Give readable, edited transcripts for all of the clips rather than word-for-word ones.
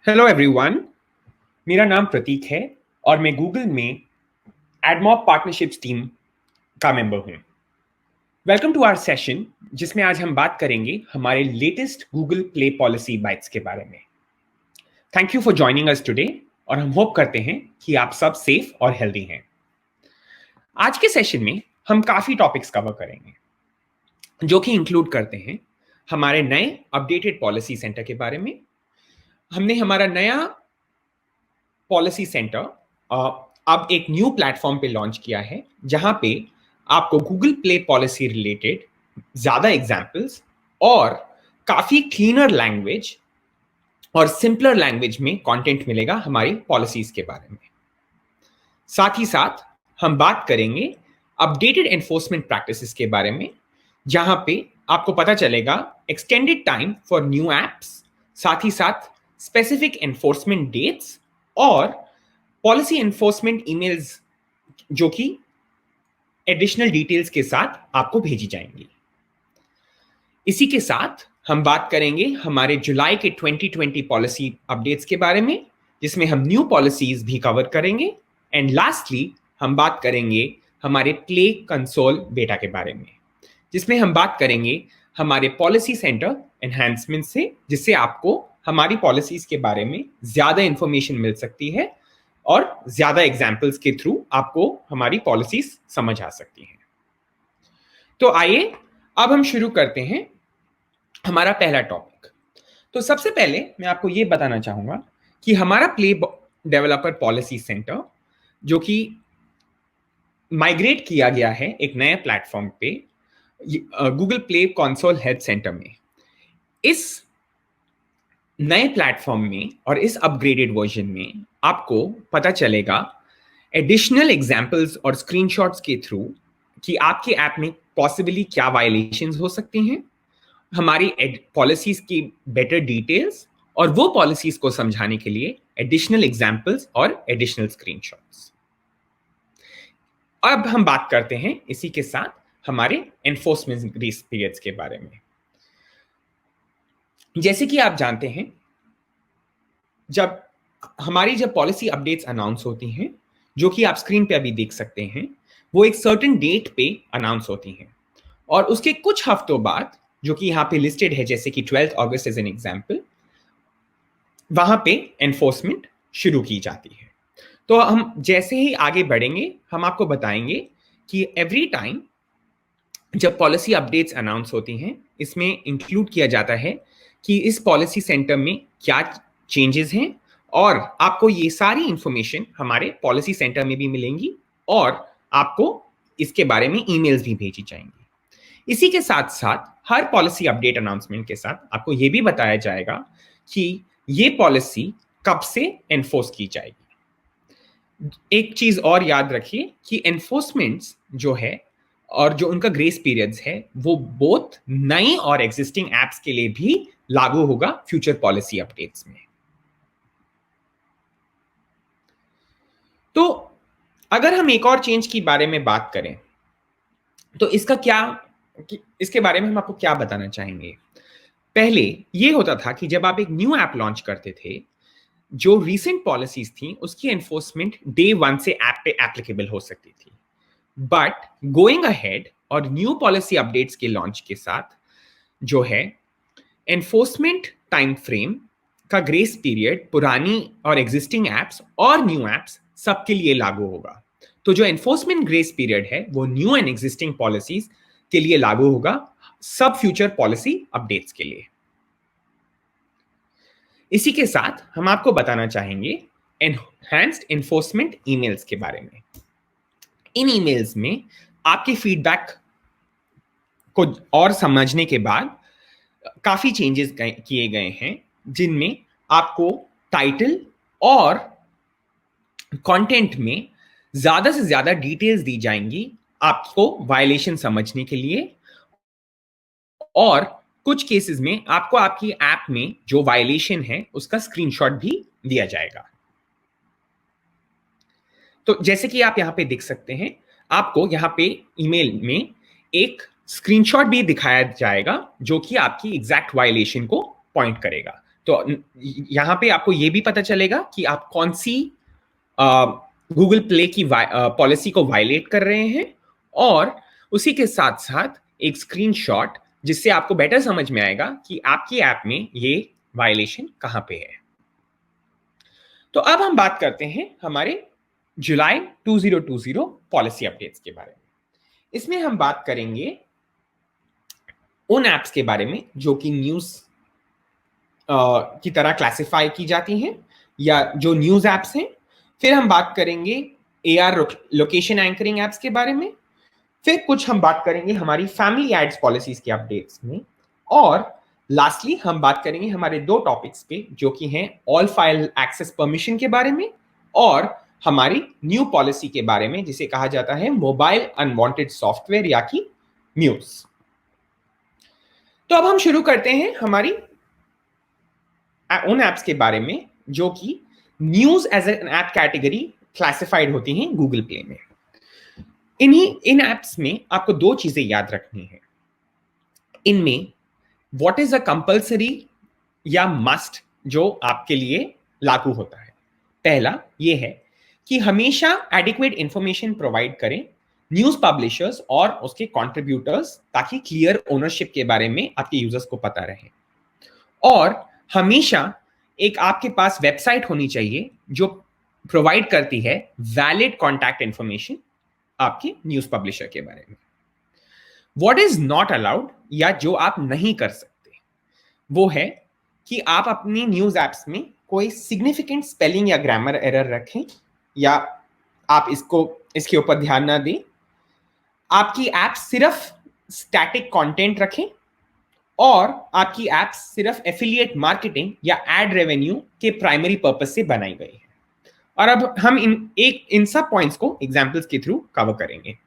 Hello everyone. मेरा नाम प्रतीक है और मैं गूगल में एडमॉब पार्टनरशिप्स टीम का मेंबर हूं। वेलकम टू आवर सेशन, जिसमें आज हम बात करेंगे हमारे latest Google play policy bytes के बारे में। Thank you for joining us today और हम होप करते हैं कि आप सब सेफ और हेल्दी हैं। आज के सेशन में हम काफ़ी टॉपिक्स कवर करेंगे जो कि इंक्लूड करते हैं हमारे नए अपडेटेड पॉलिसी सेंटर के बारे में। हमने हमारा नया पॉलिसी सेंटर अब एक न्यू प्लेटफॉर्म पे लॉन्च किया है, जहां पे आपको गूगल प्ले पॉलिसी रिलेटेड ज्यादा एग्जांपल्स और काफी क्लीनर लैंग्वेज और सिंपलर लैंग्वेज में कंटेंट मिलेगा हमारी पॉलिसीज के बारे में। साथ ही साथ हम बात करेंगे अपडेटेड एनफोर्समेंट प्रैक्टिसेस के बारे में, जहां पे आपको पता चलेगा extended time for new apps, साथ ही साथ स्पेसिफिक एनफोर्समेंट डेट्स और पॉलिसी एनफोर्समेंट ईमेल्स जो कि एडिशनल डिटेल्स के साथ आपको भेजी जाएंगी। इसी के साथ हम बात करेंगे हमारे जुलाई के 2020 पॉलिसी अपडेट्स के बारे में, जिसमें हम न्यू पॉलिसीज भी कवर करेंगे। एंड लास्टली हम बात करेंगे हमारे प्ले कंसोल बेटा के बारे में, जिसमें हम बात करेंगे हमारे पॉलिसी सेंटर एनहांसमेंट से, जिससे आपको हमारी पॉलिसीज के बारे में ज्यादा इंफॉर्मेशन मिल सकती है और ज्यादा एग्जाम्पल्स के थ्रू आपको हमारी पॉलिसीज समझ आ सकती हैं। तो आइए अब हम शुरू करते हैं हमारा पहला टॉपिक। तो सबसे पहले मैं आपको यह बताना चाहूंगा कि हमारा प्ले डेवलपर पॉलिसी सेंटर, जो कि माइग्रेट किया गया है एक नए प्लेटफॉर्म पे Google play console health centre में, इस नए प्लेटफॉर्म में और इस अपग्रेडेड वर्जन में आपको पता चलेगा एडिशनल एग्जाम्पल्स और स्क्रीनशॉट्स के थ्रू कि आपके ऐप में पॉसिबली क्या वायलेशंस हो सकते हैं, हमारी पॉलिसीज की बेटर डिटेल्स और वो पॉलिसीज को समझाने के लिए एडिशनल एग्जाम्पल्स और एडिशनल स्क्रीनशॉट्स। अब हम बात करते हैं इसी के साथ हमारे एनफोर्समेंट ग्रेस पीरियड्स के बारे में। जैसे कि आप जानते हैं, जब पॉलिसी अपडेट्स अनाउंस होती हैं, जो कि आप स्क्रीन पे अभी देख सकते हैं, वो एक सर्टेन डेट पे अनाउंस होती हैं और उसके कुछ हफ्तों बाद, जो कि यहाँ पे लिस्टेड है जैसे कि 12 अगस्त एज एन एग्जाम्पल, वहां पे एनफोर्समेंट शुरू की जाती है। तो हम जैसे ही आगे बढ़ेंगे हम आपको बताएंगे कि एवरी टाइम जब पॉलिसी अपडेट्स अनाउंस होती हैं, इसमें इंक्लूड किया जाता है कि इस पॉलिसी सेंटर में क्या चेंजेस हैं, और आपको ये सारी इंफॉर्मेशन हमारे पॉलिसी सेंटर में भी मिलेंगी और आपको इसके बारे में ईमेल्स भी भेजी जाएंगी। इसी के साथ साथ हर पॉलिसी अपडेट अनाउंसमेंट के साथ आपको ये भी बताया जाएगा कि ये पॉलिसी कब से एनफोर्स की जाएगी। एक चीज और याद रखिए कि एनफोर्समेंट्स जो है और जो उनका ग्रेस पीरियड्स है, वो बोथ नई और एग्जिस्टिंग एप्स के लिए भी लागू होगा फ्यूचर पॉलिसी अपडेट्स में। तो अगर हम एक और चेंज की बारे में बात करें तो इसके बारे में हम आपको क्या बताना चाहेंगे। पहले ये होता था कि जब आप एक न्यू ऐप लॉन्च करते थे, जो रीसेंट पॉलिसीज थी उसकी एनफोर्समेंट डे 1 से ऐप पे एप्लीकेबल हो सकती थी। बट गोइंग अहेड और न्यू पॉलिसी अपडेट्स के लॉन्च के साथ जो है एनफोर्समेंट टाइम फ्रेम का ग्रेस पीरियड पुरानी और एग्जिस्टिंग एप्स और न्यू एप्स सबके लिए लागू होगा। तो जो एनफोर्समेंट ग्रेस पीरियड है वो न्यू एंड एग्जिस्टिंग पॉलिसीज के लिए लागू होगा, सब फ्यूचर पॉलिसी अपडेट्स के लिए। इसी के साथ हम आपको बताना चाहेंगे एनहांस्ड एनफोर्समेंट ईमेल्स के बारे में। इन ईमेल्स में आपके फीडबैक को और समझने के बाद काफी चेंजेस किए गए हैं, जिनमें आपको टाइटल और कंटेंट में ज्यादा से ज्यादा डिटेल्स दी जाएंगी आपको वायलेशन समझने के लिए, और कुछ केसेस में आपको आपकी ऐप में जो वायलेशन है उसका स्क्रीनशॉट भी दिया जाएगा। तो जैसे कि आप यहां पे देख सकते हैं, आपको यहां पे ईमेल में एक स्क्रीनशॉट भी दिखाया जाएगा जो कि आपकी एग्जैक्ट वायलेशन को पॉइंट करेगा। तो यहाँ पे आपको ये भी पता चलेगा कि आप कौन सी गूगल प्ले की पॉलिसी को वायलेट कर रहे हैं, और उसी के साथ साथ एक स्क्रीनशॉट जिससे आपको बेटर समझ में आएगा कि आपकी ऐप में ये वायलेशन कहां पे है। तो अब हम बात करते हैं हमारे जुलाई 2020 पॉलिसी अपडेट्स के बारे में। इसमें हम बात करेंगे उन एप्स के बारे में जो कि न्यूज़ की तरह क्लासिफाई की जाती हैं या जो न्यूज़ एप्स हैं। फिर हम बात करेंगे AR लोकेशन एंकरिंग एप्स के बारे में। फिर कुछ हम बात करेंगे हमारी फैमिली एड्स पॉलिसीज के अपडेट्स में। और लास्टली हम बात करेंगे हमारे दो टॉपिक्स पे जो कि हैं ऑल फाइल एक्सेस परमिशन के बारे में और हमारी न्यू पॉलिसी के बारे में जिसे कहा जाता है मोबाइल अनवांटेड सॉफ्टवेयर या कि म्यूज। तो अब हम शुरू करते हैं हमारी उन एप्स के बारे में जो कि news as an app category classified होती हैं गूगल प्ले में। इन एप्स में आपको दो चीजें याद रखनी है। इनमें व्हाट इज अ कंपल्सरी या मस्ट जो आपके लिए लागू होता है। पहला यह है कि हमेशा एडिक्वेट इंफॉर्मेशन प्रोवाइड करें न्यूज पब्लिशर्स और उसके कंट्रीब्यूटर्स ताकि क्लियर ओनरशिप के बारे में आपके यूजर्स को पता रहे। और हमेशा एक आपके पास वेबसाइट होनी चाहिए जो प्रोवाइड करती है वैलिड कॉन्टैक्ट इंफॉर्मेशन आपके न्यूज पब्लिशर के बारे में। व्हाट इज नॉट अलाउड या जो आप नहीं कर सकते वो है कि आप अपनी न्यूज एप्स में कोई सिग्निफिकेंट स्पेलिंग या ग्रामर एरर रखें या आप इसके ऊपर ध्यान ना दें। आपकी ऐप सिर्फ स्टैटिक कंटेंट रखें और आपकी ऐप सिर्फ एफिलिएट मार्केटिंग या एड रेवेन्यू के प्राइमरी पर्पस से बनाई गई है। और अब हम इन सब पॉइंट्स को एग्जांपल्स के थ्रू कवर करेंगे।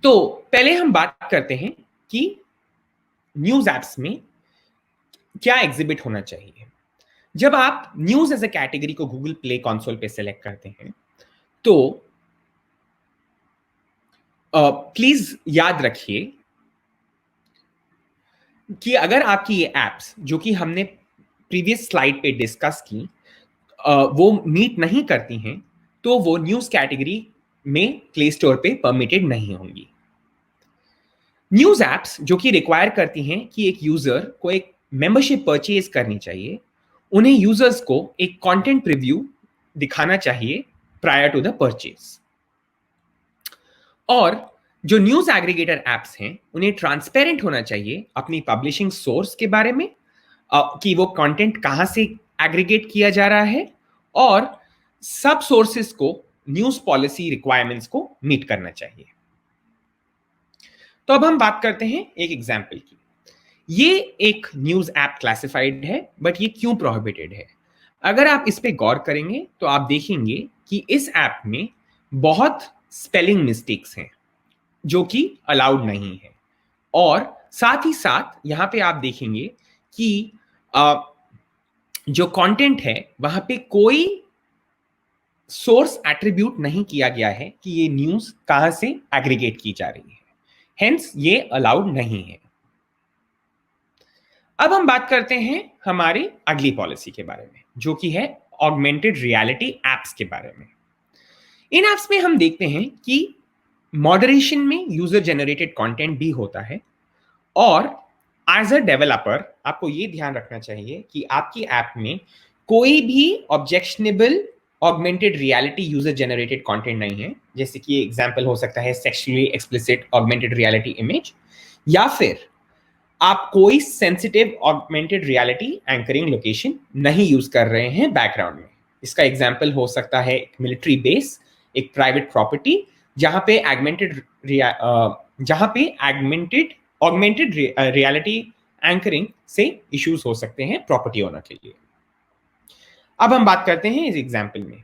तो पहले हम बात करते हैं कि न्यूज एप्स में क्या एग्जिबिट होना चाहिए। जब आप न्यूज एज ए कैटेगरी को गूगल प्ले कंसोल पे सेलेक्ट करते हैं तो प्लीज याद रखिए कि अगर आपकी ये एप्स जो कि हमने प्रीवियस स्लाइड पे डिस्कस की वो मीट नहीं करती हैं तो वो न्यूज कैटेगरी में प्ले स्टोर पे परमिटेड नहीं होंगी। न्यूज एप्स जो कि रिक्वायर करती हैं कि एक यूजर को एक मेंबरशिप परचेज करनी चाहिए, उन्हें यूजर्स को एक कंटेंट प्रीव्यू दिखाना चाहिए प्रायर टू द परचेज। और जो न्यूज एग्रीगेटर एप्स हैं उन्हें ट्रांसपेरेंट होना चाहिए अपनी पब्लिशिंग सोर्स के बारे में कि वो कंटेंट कहां से एग्रीगेट किया जा रहा है और सब सोर्सेस को न्यूज पॉलिसी रिक्वायरमेंट्स को मीट करना चाहिए। तो अब हम बात करते हैं एक एग्जांपल की। ये एक न्यूज ऐप क्लासिफाइड है बट ये क्यों प्रोहिबिटेड है। अगर आप इस पे गौर करेंगे तो आप देखेंगे कि इस ऐप में बहुत स्पेलिंग मिस्टेक्स हैं जो कि अलाउड नहीं है। और साथ ही साथ यहां पे आप देखेंगे कि जो कंटेंट है वहां पे कोई सोर्स एट्रीब्यूट नहीं किया गया है कि ये न्यूज कहां से एग्रीगेट की जा रही है, हेंस ये अलाउड नहीं है। अब हम बात करते हैं हमारी अगली पॉलिसी के बारे में जो कि है ऑगमेंटेड रियलिटी एप्स के बारे में। इन एप्स में हम देखते हैं कि मॉडरेशन में यूजर जनरेटेड कंटेंट भी होता है और एज अ डेवलपर आपको ये ध्यान रखना चाहिए कि आपकी ऐप में कोई भी objectionable augmented reality user generated content नहीं है। जैसे कि एग्जांपल हो सकता है sexually explicit augmented reality image, या फिर आप कोई sensitive augmented reality anchoring location नहीं यूज कर रहे हैं बैकग्राउंड में। इसका एग्जांपल हो सकता है एक मिलिट्री बेस, एक प्राइवेट प्रॉपर्टी जहां पे ऑगमेंटेड रियलिटी एंकरिंग से इश्यूज हो सकते हैं प्रॉपर्टी ओनर के लिए। अब हम बात करते हैं इस एग्जांपल में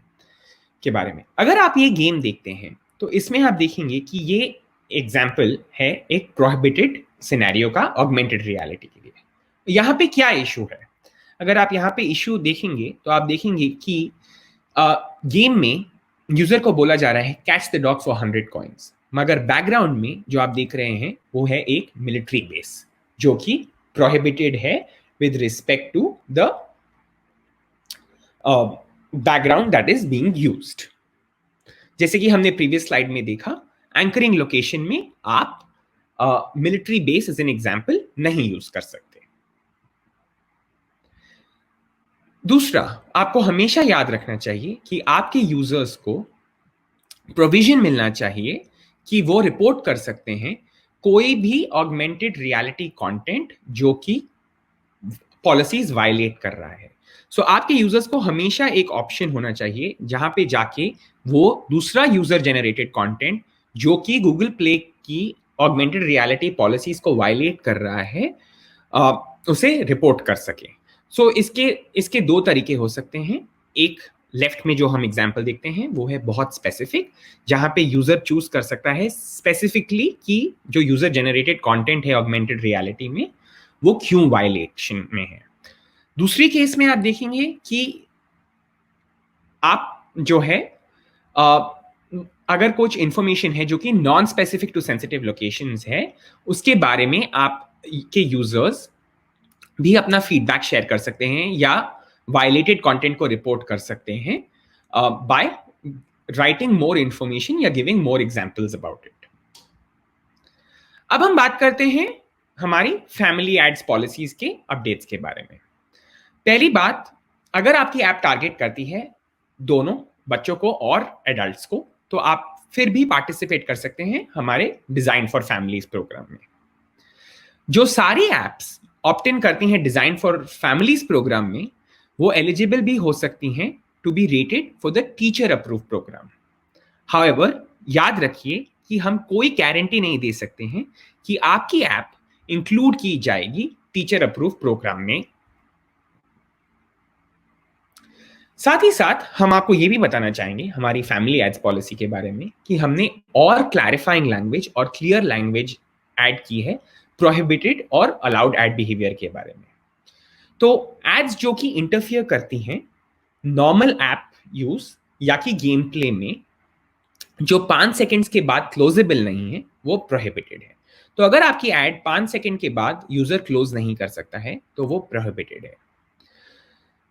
के बारे में। अगर आप ये गेम देखते हैं तो इसमें आप देखेंगे कि ये एग्जांपल है एक प्रोहिबिटेड सिनेरियो का ऑगमेंटेड रियलिटी के लिए। यहाँ पे क्या इशू है, अगर आप यहाँ पे इशू देखेंगे तो आप देखेंगे कि गेम में यूजर को बोला जा रहा है catch the dog for 100 coins, मगर बैकग्राउंड में जो आप देख रहे हैं वो है एक मिलिट्री बेस जो कि प्रोहिबिटेड है with respect to the background that is being used. जैसे कि हमने प्रीवियस स्लाइड में देखा, एंकरिंग लोकेशन में आप military base as an example नहीं यूज कर सकते। दूसरा, आपको हमेशा याद रखना चाहिए कि आपके यूजर्स को प्रोविजन मिलना चाहिए कि वो रिपोर्ट कर सकते हैं कोई भी ऑगमेंटेड रियलिटी कंटेंट जो कि पॉलिसीज वायलेट कर रहा है। सो आपके यूजर्स को हमेशा एक ऑप्शन होना चाहिए जहां पे जाके वो दूसरा यूजर जेनरेटेड कंटेंट जो कि गूगल प्ले की ऑगमेंटेड रियलिटी पॉलिसीज को वायलेट कर रहा है उसे रिपोर्ट कर सके। सो इसके दो तरीके हो सकते हैं। एक लेफ्ट में जो हम एग्जाम्पल देखते हैं वो है बहुत स्पेसिफिक, जहां पे यूजर चूज कर सकता है स्पेसिफिकली कि जो यूजर जेनरेटेड कंटेंट है ऑगमेंटेड रियलिटी में वो क्यों वायलेशन में है। दूसरी केस में आप देखेंगे कि आप जो है अगर कुछ इंफॉर्मेशन है जो कि non specific to sensitive locations है, उसके बारे में आप के यूजर्स भी अपना फीडबैक शेयर कर सकते हैं या वायलेटेड कंटेंट को रिपोर्ट कर सकते हैं बाय राइटिंग मोर इंफॉर्मेशन या giving more examples about it. अब हम बात करते हैं हमारी फैमिली एड्स पॉलिसीज के अपडेट्स के बारे में। पहली बात, अगर आपकी ऐप टारगेट करती है दोनों बच्चों को और एडल्ट्स को, तो आप फिर भी पार्टिसिपेट कर सकते हैं हमारे डिजाइन फॉर फैमिलीज प्रोग्राम में। जो सारी एप्स ऑप्ट इन करती हैं डिजाइन फॉर फैमिलीज प्रोग्राम में, वो एलिजिबल भी हो सकती हैं to be rated for the teacher approve program. However, याद रखिए कि हम कोई गारंटी नहीं दे सकते हैं कि आपकी ऐप इंक्लूड की जाएगी टीचर अप्रूव प्रोग्राम में। साथ ही साथ हम आपको यह भी बताना चाहेंगे हमारी फैमिली एड्स पॉलिसी के बारे में कि हमने और क्लैरिफाइंग लैंग्वेज और क्लियर लैंग्वेज ऐड की है प्रोहिबिटेड और अलाउड एड बिहेवियर के बारे में। तो एड्स जो कि इंटरफियर करती हैं नॉर्मल ऐप यूज या कि गेम प्ले में, जो 5 सेकेंड्स के बाद क्लोजेबल नहीं है, वो प्रोहिबिटेड है। तो अगर आपकी एड 5 सेकेंड के बाद यूजर क्लोज नहीं कर सकता है तो वो प्रोहिबिटेड है।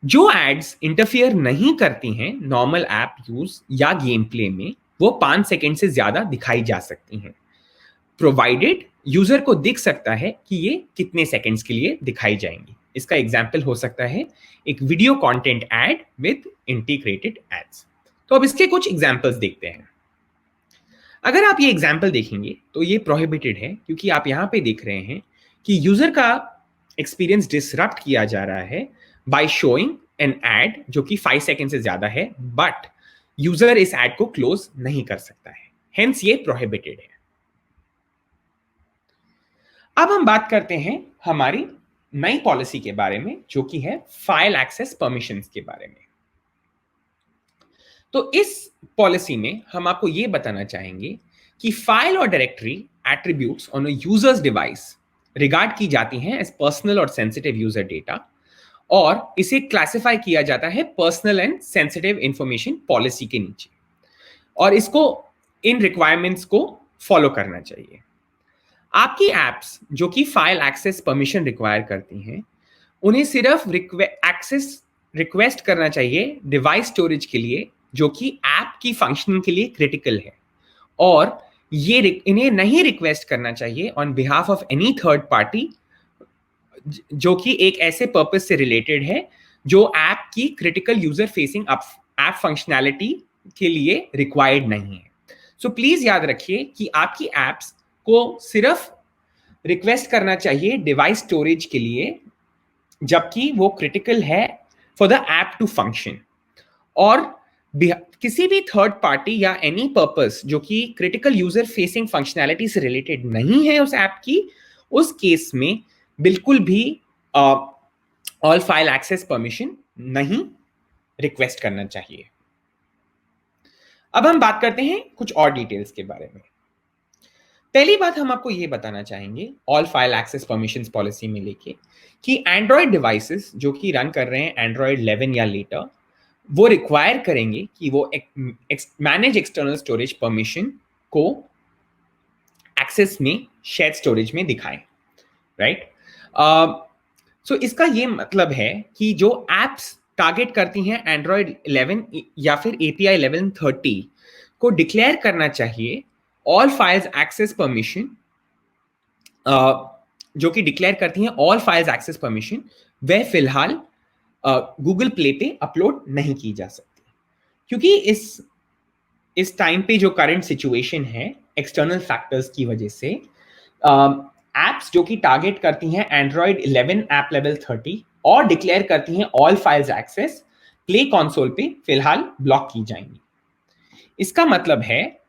जो एड्स इंटरफियर नहीं करती हैं नॉर्मल ऐप यूज या गेम प्ले में, वो 5 सेकेंड से ज्यादा दिखाई जा सकती हैं, प्रोवाइडेड यूजर को दिख सकता है कि ये कितने सेकेंड्स के लिए दिखाई जाएंगी। इसका एग्जाम्पल हो सकता है एक video content ad with integrated ads. तो अब इसके कुछ एग्जाम्पल्स देखते हैं। अगर आप ये एग्जाम्पल देखेंगे तो ये प्रोहिबिटेड है, क्योंकि आप यहां पे देख रहे हैं कि यूजर का एक्सपीरियंस डिसरप्ट किया जा रहा है बाय शोइंग एन एड जो कि 5 सेकेंड से ज्यादा है, बट यूजर इस एड को क्लोज नहीं कर सकता है, हेंस ये प्रोहिबिटेड है। अब हम बात करते हैं हमारी नई पॉलिसी के बारे में जो कि है फाइल एक्सेस परमिशंस के बारे में। तो इस पॉलिसी में हम आपको यह बताना चाहेंगे कि फाइल और directory attributes on a users device regard की जाती हैं एज पर्सनल और सेंसिटिव यूजर डेटा, और इसे क्लासिफाई किया जाता है personal and sensitive information policy के नीचे, और इसको इन रिक्वायरमेंट्स को फॉलो करना चाहिए। आपकी एप्स जो कि फाइल एक्सेस परमिशन रिक्वायर करती हैं, उन्हें सिर्फ एक्सेस रिक्वेस्ट करना चाहिए डिवाइस स्टोरेज के लिए जो कि ऐप की फंक्शनिंग के लिए क्रिटिकल है, और ये इन्हें नहीं रिक्वेस्ट करना चाहिए on behalf of any third party जो कि एक ऐसे पर्पस से रिलेटेड है जो ऐप की critical user facing app functionality के लिए रिक्वायर्ड नहीं है। सो प्लीज याद रखिए कि आपकी एप्स को सिर्फ रिक्वेस्ट करना चाहिए डिवाइस स्टोरेज के लिए जबकि वो क्रिटिकल है for the app to function, और किसी भी थर्ड पार्टी या एनी पर्पस जो कि क्रिटिकल यूजर फेसिंग फंक्शनैलिटी से रिलेटेड नहीं है उस ऐप की, उस केस में बिल्कुल भी ऑल फाइल एक्सेस परमिशन नहीं रिक्वेस्ट करना चाहिए। अब हम बात करते हैं कुछ और डिटेल्स के बारे में। पहली बात हम आपको यह बताना चाहेंगे all file access permissions policy में लेके कि एंड्रॉयड डिवाइसेस जो कि रन कर रहे हैं एंड्रॉयड 11 या लेटर, वो रिक्वायर करेंगे कि वो मैनेज एक्सटर्नल स्टोरेज परमिशन को एक्सेस में शेयर स्टोरेज में दिखाएं, राइट? सो इसका ये मतलब है कि जो एप्स टारगेट करती हैं एंड्रॉयड 11 या फिर API 11.30 को डिक्लेयर करना चाहिए ऑल फाइल्स एक्सेस परमिशन, जो कि डिक्लेयर करती हैं ऑल फाइल्स एक्सेस परमिशन, वह फिलहाल गूगल प्ले पे अपलोड नहीं की जा सकती, क्योंकि इस टाइम पे जो करंट सिचुएशन है एक्सटर्नल फैक्टर्स की वजह से एप्स जो कि टारगेट करती हैं एंड्रॉयड 11 ऐप लेवल 30 और डिक्लेयर करती हैं all files access, play console पे फिलहाल ब्लॉक की जाएंगी। इसका मतलब है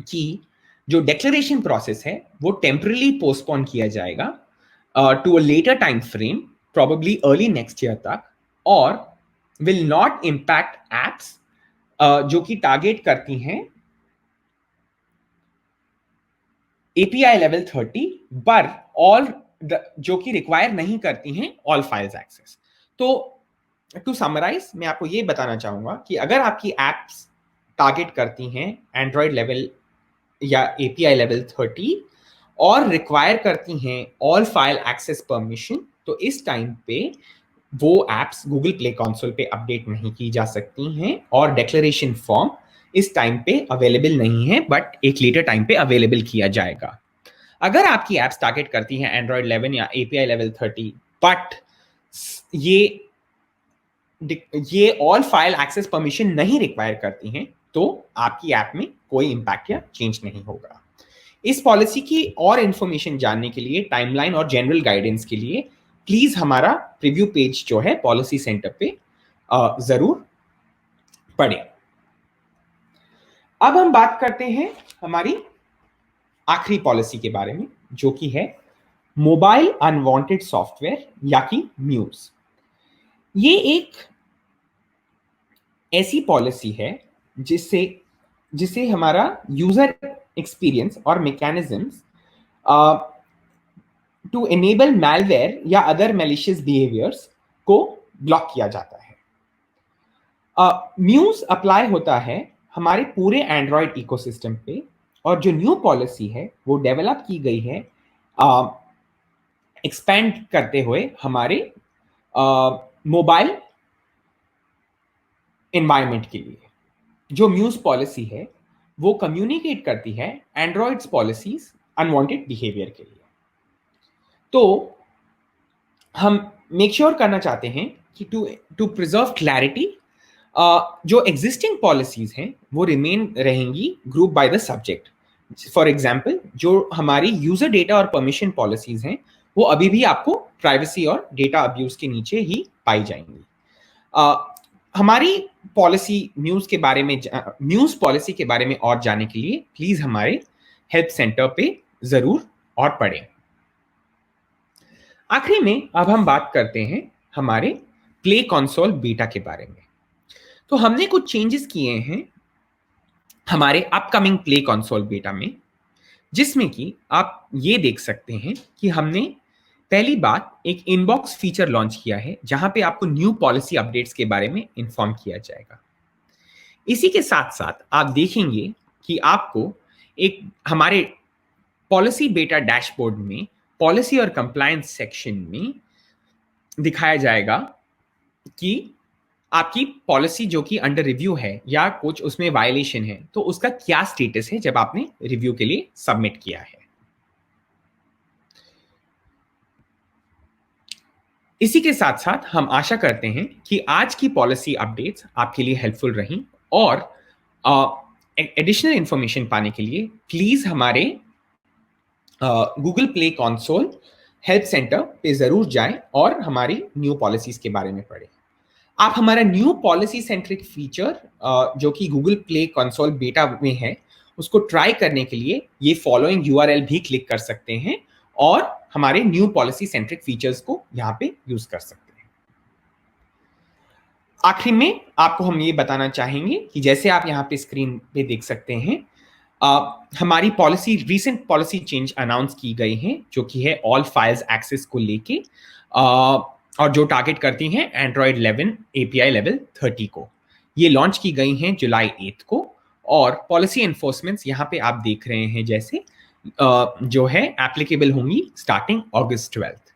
कि जो डिक्लेरेशन प्रोसेस है वो टेम्परली पोस्टपोन किया जाएगा to a later time frame, probably early next year तक, और विल नॉट इम्पैक्ट एप्स जो कि टारगेट करती हैं API लेवल 30 पर ऑल जो कि रिक्वायर नहीं करती हैं ऑल फाइल्स एक्सेस। तो टू समराइज मैं आपको ये बताना चाहूंगा कि अगर आपकी एप्स टारगेट करती हैं एंड्रॉयड लेवल या API लेवल 30 और रिक्वायर करती हैं ऑल फाइल एक्सेस परमिशन, तो इस टाइम पे वो एप्स गूगल प्ले कंसोल पे अपडेट नहीं की जा सकती हैं और डिक्लेरेशन फॉर्म इस टाइम पे अवेलेबल नहीं है, बट एक लेटर टाइम पे अवेलेबल किया जाएगा। अगर आपकी एप्स टारगेट करती हैं एंड्रॉयड 11 या API लेवल 30 बट ये ऑल फाइल एक्सेस परमिशन नहीं रिक्वायर करती हैं, तो आपकी ऐप में कोई इंपैक्ट या चेंज नहीं होगा। इस पॉलिसी की और इंफॉर्मेशन जानने के लिए, टाइमलाइन और जनरल गाइडेंस के लिए प्लीज हमारा प्रीव्यू पेज जो है पॉलिसी सेंटर पे जरूर पढ़ें। अब हम बात करते हैं हमारी आखिरी पॉलिसी के बारे में, जो कि है मोबाइल अनवांटेड सॉफ्टवेयर या कि म्यूज। ये एक ऐसी पॉलिसी है जिसे हमारा यूजर एक्सपीरियंस और मैकेनिज्म्स टू एनेबल मैलवेयर या अदर मैलिशियस बिहेवियर्स को ब्लॉक किया जाता है। म्यूज अप्लाई होता है हमारे पूरे एंड्रॉयड इकोसिस्टम पे, और जो न्यू पॉलिसी है वो डेवलप की गई है एक्सपेंड करते हुए हमारे मोबाइल एनवायरनमेंट के लिए। जो म्यूज पॉलिसी है वो कम्युनिकेट करती है एंड्रॉइड्स पॉलिसीज अनवांटेड बिहेवियर के लिए। तो हम मेक श्योर करना चाहते हैं कि टू प्रिजर्व क्लैरिटी जो एग्जिस्टिंग पॉलिसीज हैं वो रिमेन रहेंगी group by the subject. For example, जो हमारी यूजर डेटा और परमिशन पॉलिसीज हैं वो अभी भी आपको प्राइवेसी और डेटा अब्यूज के नीचे ही पाई जाएंगी। हमारी पॉलिसी म्यूज पॉलिसी के बारे में और जानने के लिए प्लीज हमारे हेल्प सेंटर पे जरूर और पढ़ें। आखिरी में अब हम बात करते हैं हमारे प्ले कंसोल बीटा के बारे में। तो हमने कुछ चेंजेस किए हैं हमारे अपकमिंग प्ले कंसोल बीटा में, जिसमें कि आप ये देख सकते हैं कि हमने पहली बात एक इनबॉक्स फीचर लॉन्च किया है, जहां पे आपको न्यू पॉलिसी अपडेट्स के बारे में इंफॉर्म किया जाएगा। इसी के साथ साथ आप देखेंगे कि आपको एक हमारे पॉलिसी बेटा डैशबोर्ड में पॉलिसी और कंप्लायंस सेक्शन में दिखाया जाएगा कि आपकी पॉलिसी जो कि अंडर रिव्यू है या कुछ उसमें वायलेशन है, तो उसका क्या स्टेटस है जब आपने रिव्यू के लिए सबमिट किया है। इसी के साथ साथ हम आशा करते हैं कि आज की पॉलिसी अपडेट्स आपके लिए हेल्पफुल रहीं, और एडिशनल इंफॉर्मेशन पाने के लिए प्लीज हमारे Google play console help centre पे जरूर जाएं और हमारी न्यू पॉलिसीज के बारे में पढ़ें। आप हमारा न्यू पॉलिसी सेंट्रिक फीचर जो कि गूगल प्ले कंसोल बेटा में है उसको ट्राई करने के लिए ये फॉलोइंग URL भी क्लिक कर सकते हैं और हमारे न्यू पॉलिसी सेंट्रिक फीचर्स को यहाँ पे यूज कर सकते हैं। आखिर में आपको हम ये बताना चाहेंगे कि जैसे आप यहाँ पे स्क्रीन पे देख सकते हैं, हमारी रीसेंट पॉलिसी चेंज अनाउंस की गई है, जो कि है ऑल फाइल्स एक्सेस को लेके, और जो टारगेट करती हैं एंड्रॉयड 11 API लेवल 30 को। ये लॉन्च की गई हैं जुलाई 8 को, और पॉलिसी एनफोर्समेंट्स यहाँ पे आप देख रहे हैं जैसे जो है एप्लीकेबल होंगी स्टार्टिंग अगस्त 12th,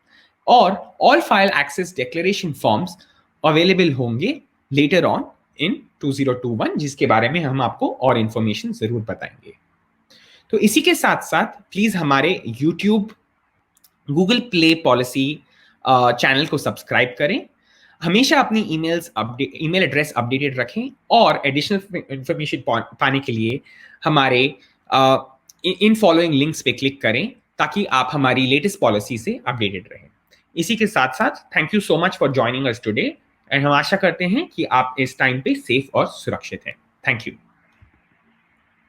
और all file access declaration forms available होंगे लेटर ऑन इन 2021, जिसके बारे में हम आपको और इंफॉर्मेशन जरूर बताएंगे। तो इसी के साथ साथ प्लीज हमारे YouTube, Google play policy channel को सब्सक्राइब करें, हमेशा अपनी ईमेल एड्रेस अपडेटेड रखें, और एडिशनल इंफॉर्मेशन पाने के लिए हमारे इन फॉलोइंग लिंक्स पे क्लिक करें ताकि आप हमारी लेटेस्ट पॉलिसी से अपडेटेड रहें। इसी के साथ साथ thank you so much for joining us today, and हम आशा करते हैं कि आप इस टाइम पे सेफ और सुरक्षित हैं। Thank you.